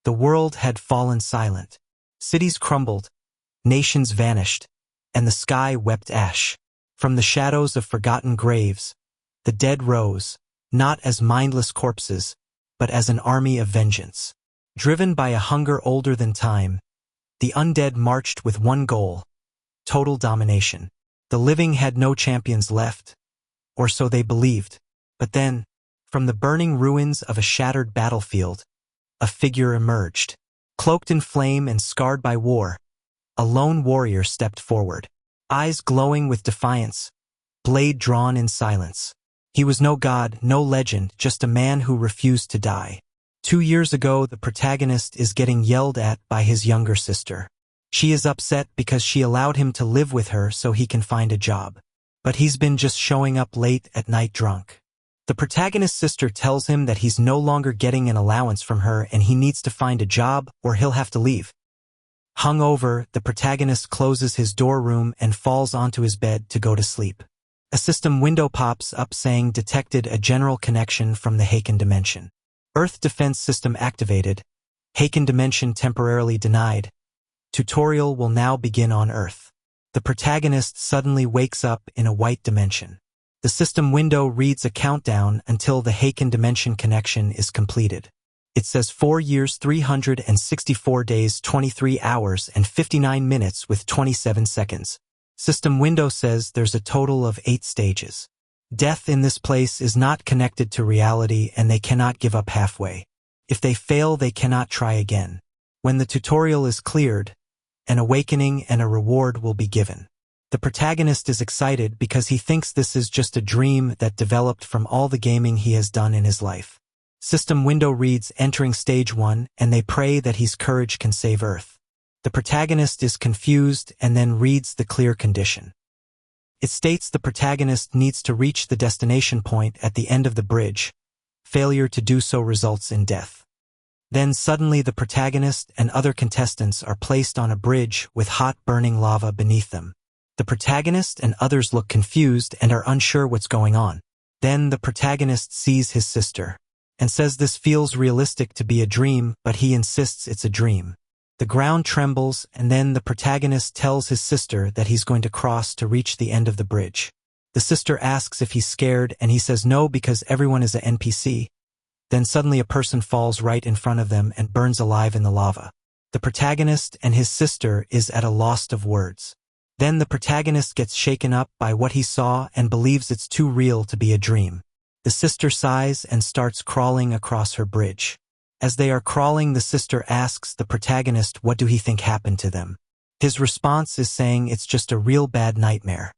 The world had fallen silent. Cities crumbled, nations vanished, and the sky wept ash. From the shadows of forgotten graves, the dead rose, not as mindless corpses, but as an army of vengeance. Driven by a hunger older than time, the undead marched with one goal: total domination. The living had no champions left, or so they believed. But then, from the burning ruins of a shattered battlefield, a figure emerged. Cloaked in flame and scarred by war, a lone warrior stepped forward. Eyes glowing with defiance, blade drawn in silence. He was no god, no legend, just a man who refused to die. 2 years ago, the protagonist is getting yelled at by his younger sister. She is upset because she allowed him to live with her so he can find a job. But he's been just showing up late at night drunk. The protagonist's sister tells him that he's no longer getting an allowance from her and he needs to find a job or he'll have to leave. Hungover, the protagonist closes his dorm and falls onto his bed to go to sleep. A system window pops up saying detected a general connection from the Heiken dimension. Earth defense system activated. Heiken dimension temporarily denied. Tutorial will now begin on Earth. The protagonist suddenly wakes up in a white dimension. The system window reads a countdown until the Heiken dimension connection is completed. It says 4 years, 364 days, 23 hours, and 59 minutes with 27 seconds. System window says there's a total of 8 stages. Death in this place is not connected to reality and they cannot give up halfway. If they fail, they cannot try again. When the tutorial is cleared, an awakening and a reward will be given. The protagonist is excited because he thinks this is just a dream that developed from all the gaming he has done in his life. System window reads entering stage 1 and they pray that his courage can save Earth. The protagonist is confused and then reads the clear condition. It states the protagonist needs to reach the destination point at the end of the bridge. Failure to do so results in death. Then suddenly the protagonist and other contestants are placed on a bridge with hot burning lava beneath them. The protagonist and others look confused and are unsure what's going on. Then the protagonist sees his sister and says this feels realistic to be a dream, but he insists it's a dream. The ground trembles and then the protagonist tells his sister that he's going to cross to reach the end of the bridge. The sister asks if he's scared and he says no because everyone is an NPC. Then suddenly a person falls right in front of them and burns alive in the lava. The protagonist and his sister is at a loss of words. Then the protagonist gets shaken up by what he saw and believes it's too real to be a dream. The sister sighs and starts crawling across her bridge. As they are crawling, the sister asks the protagonist what do he think happened to them. His response is saying it's just a real bad nightmare.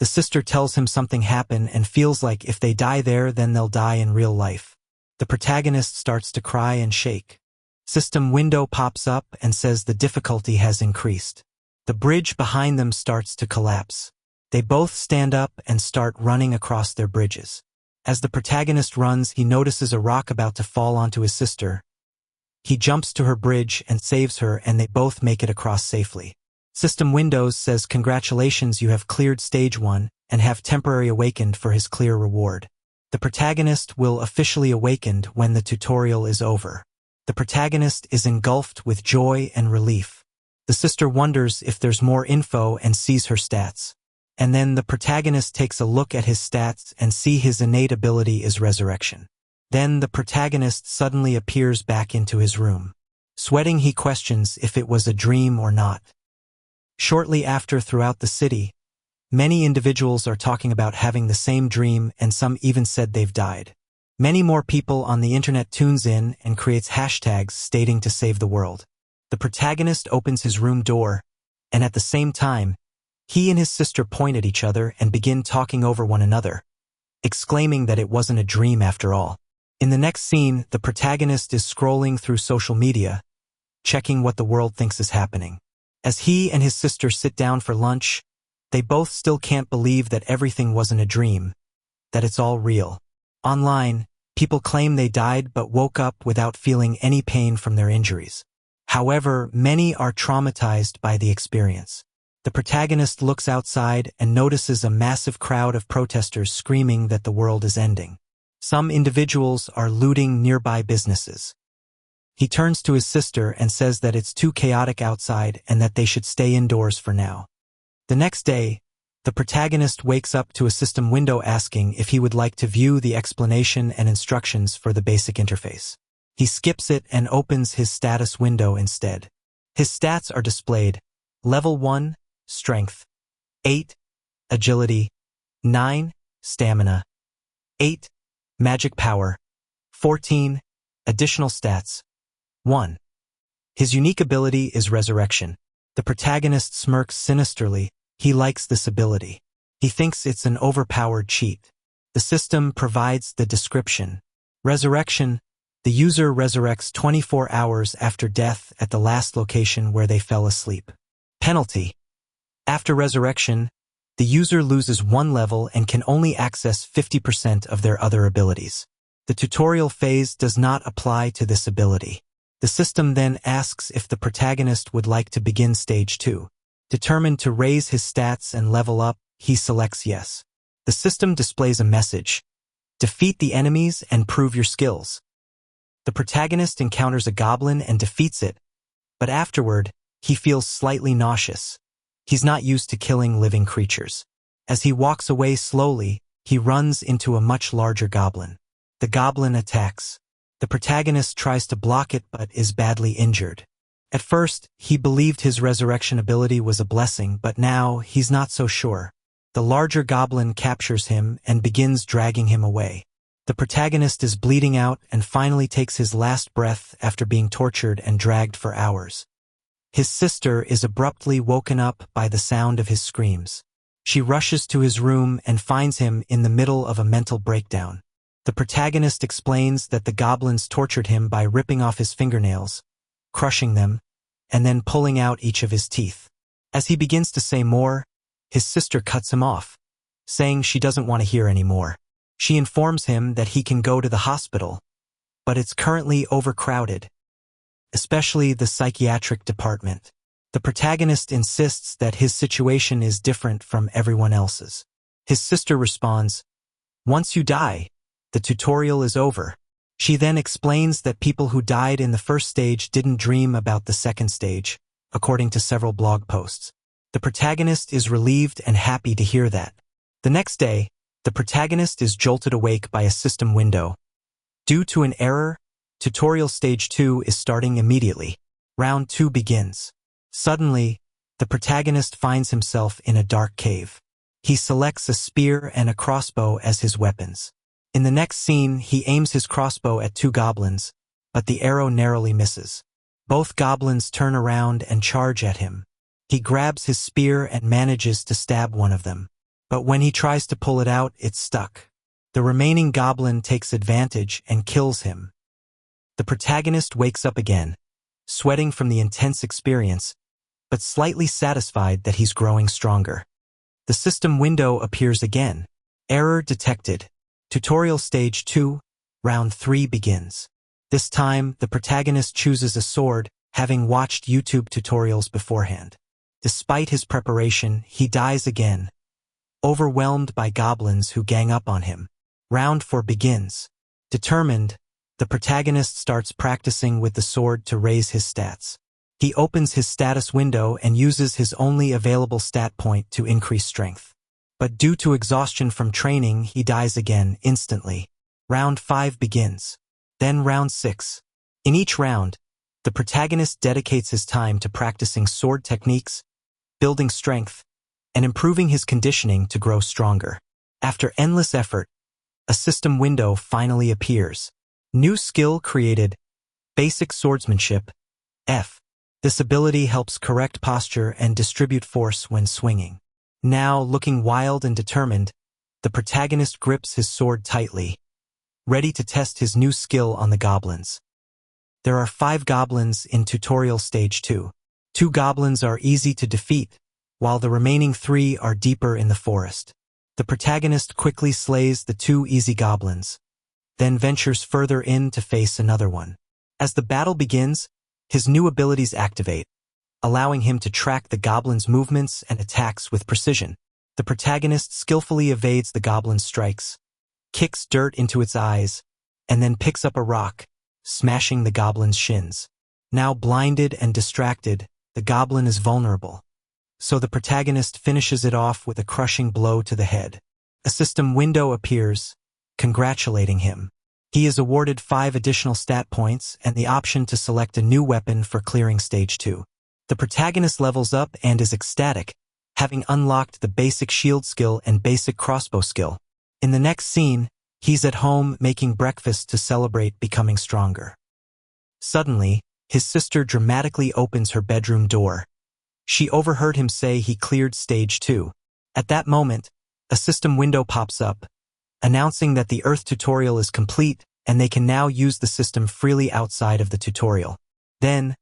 The sister tells him something happened and feels like if they die there, then they'll die in real life. The protagonist starts to cry and shake. System window pops up and says the difficulty has increased. The bridge behind them starts to collapse. They both stand up and start running across their bridges. As the protagonist runs, he notices a rock about to fall onto his sister. He jumps to her bridge and saves her and they both make it across safely. System Windows says congratulations, you have cleared stage 1 and have temporarily awakened for his clear reward. The protagonist will officially awakened when the tutorial is over. The protagonist is engulfed with joy and relief. The sister wonders if there's more info and sees her stats. And then the protagonist takes a look at his stats and see his innate ability is resurrection. Then the protagonist suddenly appears back into his room. Sweating, he questions if it was a dream or not. Shortly after, throughout the city, many individuals are talking about having the same dream and some even said they've died. Many more people on the internet tunes in and creates hashtags stating to save the world. The protagonist opens his room door, and at the same time, he and his sister point at each other and begin talking over one another, exclaiming that it wasn't a dream after all. In the next scene, the protagonist is scrolling through social media, checking what the world thinks is happening. As he and his sister sit down for lunch, they both still can't believe that everything wasn't a dream, that it's all real. Online, people claim they died but woke up without feeling any pain from their injuries. However, many are traumatized by the experience. The protagonist looks outside and notices a massive crowd of protesters screaming that the world is ending. Some individuals are looting nearby businesses. He turns to his sister and says that it's too chaotic outside and that they should stay indoors for now. The next day, the protagonist wakes up to a system window asking if he would like to view the explanation and instructions for the basic interface. He skips it and opens his status window instead. His stats are displayed: Level 1, Strength, 8, Agility, 9, Stamina, 8, Magic Power, 14, Additional Stats, 1. His unique ability is Resurrection. The protagonist smirks sinisterly. He likes this ability. He thinks it's an overpowered cheat. The system provides the description. Resurrection: the user resurrects 24 hours after death at the last location where they fell asleep. Penalty: after resurrection, the user loses 1 level and can only access 50% of their other abilities. The tutorial phase does not apply to this ability. The system then asks if the protagonist would like to begin stage 2. Determined to raise his stats and level up, he selects yes. The system displays a message: defeat the enemies and prove your skills. The protagonist encounters a goblin and defeats it, but afterward, he feels slightly nauseous. He's not used to killing living creatures. As he walks away slowly, he runs into a much larger goblin. The goblin attacks. The protagonist tries to block it but is badly injured. At first, he believed his resurrection ability was a blessing, but now he's not so sure. The larger goblin captures him and begins dragging him away. The protagonist is bleeding out and finally takes his last breath after being tortured and dragged for hours. His sister is abruptly woken up by the sound of his screams. She rushes to his room and finds him in the middle of a mental breakdown. The protagonist explains that the goblins tortured him by ripping off his fingernails, crushing them, and then pulling out each of his teeth. As he begins to say more, his sister cuts him off, saying she doesn't want to hear any more. She informs him that he can go to the hospital, but it's currently overcrowded, especially the psychiatric department. The protagonist insists that his situation is different from everyone else's. His sister responds, "Once you die, the tutorial is over." She then explains that people who died in the first stage didn't dream about the second stage, according to several blog posts. The protagonist is relieved and happy to hear that. The next day, the protagonist is jolted awake by a system window. Due to an error, tutorial stage 2 is starting immediately. Round 2 begins. Suddenly, the protagonist finds himself in a dark cave. He selects a spear and a crossbow as his weapons. In the next scene, he aims his crossbow at 2 goblins, but the arrow narrowly misses. Both goblins turn around and charge at him. He grabs his spear and manages to stab one of them. But when he tries to pull it out, it's stuck. The remaining goblin takes advantage and kills him. The protagonist wakes up again, sweating from the intense experience, but slightly satisfied that he's growing stronger. The system window appears again. Error detected. Tutorial Stage 2, Round 3 begins. This time, the protagonist chooses a sword, having watched YouTube tutorials beforehand. Despite his preparation, he dies again, overwhelmed by goblins who gang up on him. Round 4 begins. Determined, the protagonist starts practicing with the sword to raise his stats. He opens his status window and uses his only available stat point to increase strength. But due to exhaustion from training, he dies again instantly. Round 5 begins. Then round 6. In each round, the protagonist dedicates his time to practicing sword techniques, building strength, and improving his conditioning to grow stronger. After endless effort, a system window finally appears. New skill created: Basic Swordsmanship, F. This ability helps correct posture and distribute force when swinging. Now, looking wild and determined, the protagonist grips his sword tightly, ready to test his new skill on the goblins. There are 5 goblins in Tutorial Stage 2. 2 goblins are easy to defeat, while the remaining 3 are deeper in the forest. The protagonist quickly slays the 2 easy goblins, then ventures further in to face another one. As the battle begins, his new abilities activate, allowing him to track the goblin's movements and attacks with precision. The protagonist skillfully evades the goblin's strikes, kicks dirt into its eyes, and then picks up a rock, smashing the goblin's shins. Now blinded and distracted, the goblin is vulnerable. So the protagonist finishes it off with a crushing blow to the head. A system window appears, congratulating him. He is awarded 5 additional stat points and the option to select a new weapon for clearing stage 2. The protagonist levels up and is ecstatic, having unlocked the basic shield skill and basic crossbow skill. In the next scene, he's at home making breakfast to celebrate becoming stronger. Suddenly, his sister dramatically opens her bedroom door. She overheard him say he cleared stage 2. At that moment, a system window pops up, announcing that the Earth tutorial is complete and they can now use the system freely outside of the tutorial. Then,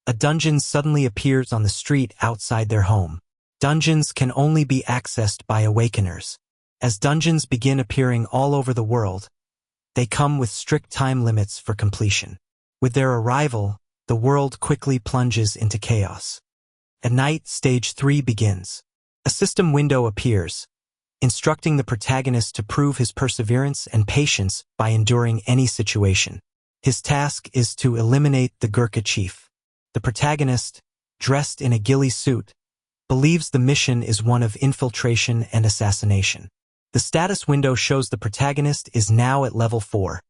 a dungeon suddenly appears on the street outside their home. Dungeons can only be accessed by awakeners. As dungeons begin appearing all over the world, they come with strict time limits for completion. With their arrival, the world quickly plunges into chaos. At night, stage 3 begins. A system window appears, instructing the protagonist to prove his perseverance and patience by enduring any situation. His task is to eliminate the Gurkha chief. The protagonist, dressed in a ghillie suit, believes the mission is one of infiltration and assassination. The status window shows the protagonist is now at level 4.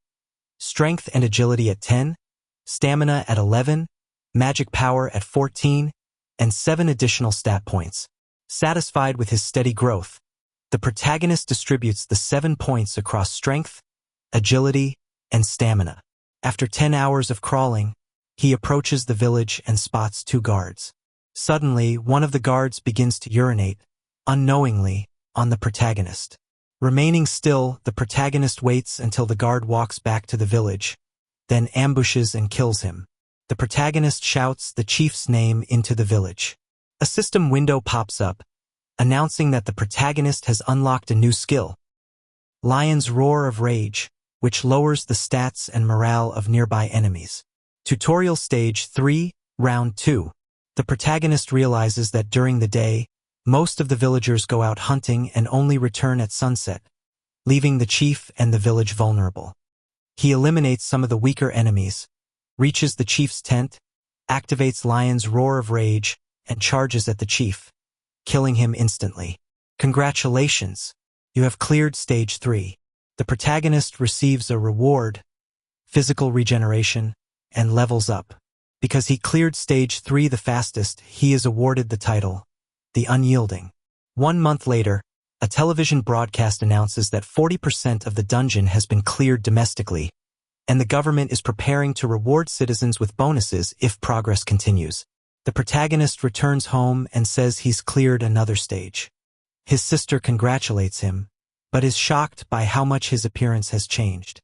Strength and agility at 10, stamina at 11, magic power at 14, and 7 additional stat points. Satisfied with his steady growth, the protagonist distributes the 7 points across strength, agility, and stamina. After 10 hours of crawling, he approaches the village and spots 2 guards. Suddenly, one of the guards begins to urinate, unknowingly, on the protagonist. Remaining still, the protagonist waits until the guard walks back to the village, then ambushes and kills him. The protagonist shouts the chief's name into the village. A system window pops up, announcing that the protagonist has unlocked a new skill, Lion's Roar of Rage, which lowers the stats and morale of nearby enemies. Tutorial Stage 3, Round 2. The protagonist realizes that during the day, most of the villagers go out hunting and only return at sunset, leaving the chief and the village vulnerable. He eliminates some of the weaker enemies, reaches the chief's tent, activates Lion's Roar of Rage, and charges at the chief, killing him instantly. Congratulations! You have cleared stage 3. The protagonist receives a reward, physical regeneration, and levels up. Because he cleared stage 3 the fastest, he is awarded the title, the Unyielding. 1 month later, a television broadcast announces that 40% of the dungeon has been cleared domestically, and the government is preparing to reward citizens with bonuses if progress continues. The protagonist returns home and says he's cleared another stage. His sister congratulates him, but is shocked by how much his appearance has changed.